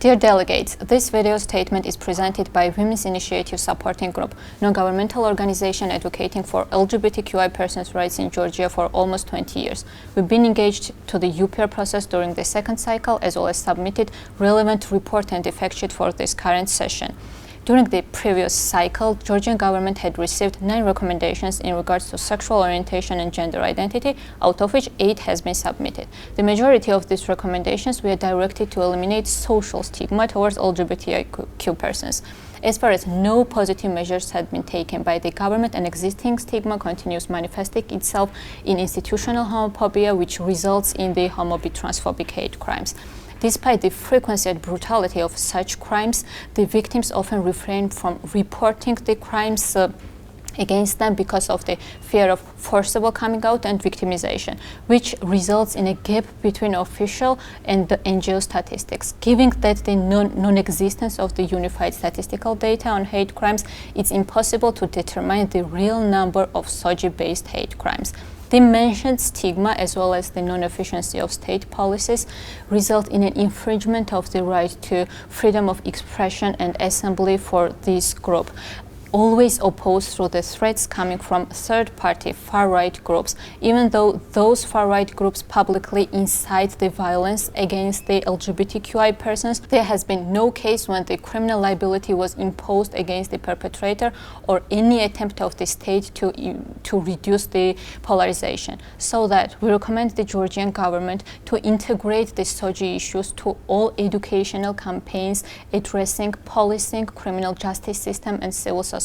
Dear delegates, this video statement is presented by Women's Initiative Supporting Group, non-governmental organization advocating for LGBTQI persons' rights in Georgia for almost 20 years. We've been engaged to the UPR process during the second cycle, as well as submitted relevant report and fact sheet for this current session. During the previous cycle, Georgian government had received 9 recommendations in regards to sexual orientation and gender identity, out of which 8 has been submitted. The majority of these recommendations were directed to eliminate social stigma towards LGBTIQ persons. As far as no positive measures had been taken by the government, an existing stigma continues manifesting itself in institutional homophobia, which results in the homophobic transphobic hate crimes. Despite the frequency and brutality of such crimes, the victims often refrain from reporting the crimes against them because of the fear of forcible coming out and victimization, which results in a gap between official and the NGO statistics. Given that the non-existence of the unified statistical data on hate crimes, it's impossible to determine the real number of SOGI-based hate crimes. The mentioned stigma, as well as the non-efficiency of state policies, result in an infringement of the right to freedom of expression and assembly for this group, always opposed through the threats coming from third-party far-right groups, even though those far-right groups publicly incite the violence against the LGBTQI persons. There has been no case when the criminal liability was imposed against the perpetrator or any attempt of the state to reduce the polarization. So that we recommend the Georgian government to integrate the SOGI issues to all educational campaigns addressing policing, criminal justice system, and civil society,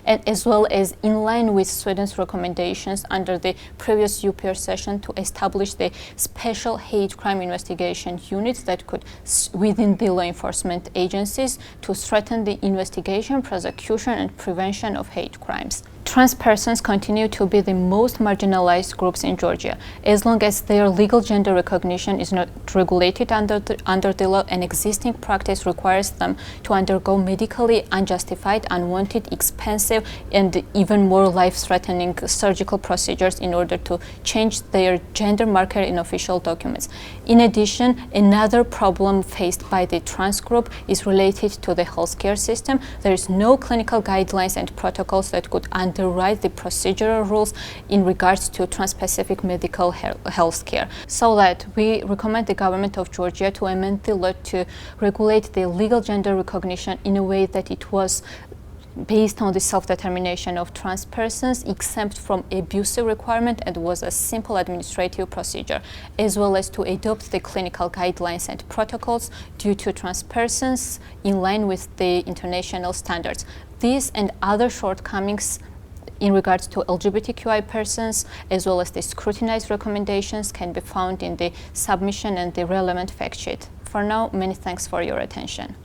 and as well as in line with Sweden's recommendations under the previous UPR session to establish the special hate crime investigation units that could, within the law enforcement agencies, to strengthen the investigation, prosecution, and prevention of hate crimes. Trans persons continue to be the most marginalized groups in Georgia. As long as their legal gender recognition is not regulated under the law, an existing practice requires them to undergo medically unjustified, unwanted, expensive, and even more life-threatening surgical procedures in order to change their gender marker in official documents. In addition, another problem faced by the trans group is related to the healthcare system. There is no clinical guidelines and protocols that could underwrite the procedural rules in regards to trans-specific medical health care. So that we recommend the government of Georgia to amend the law to regulate the legal gender recognition in a way that it was based on the self-determination of trans persons, exempt from abusive requirement, and was a simple administrative procedure, as well as to adopt the clinical guidelines and protocols due to trans persons in line with the international standards. These and other shortcomings in regards to LGBTQI persons, as well as the scrutinized recommendations, can be found in the submission and the relevant fact sheet. For now, many thanks for your attention.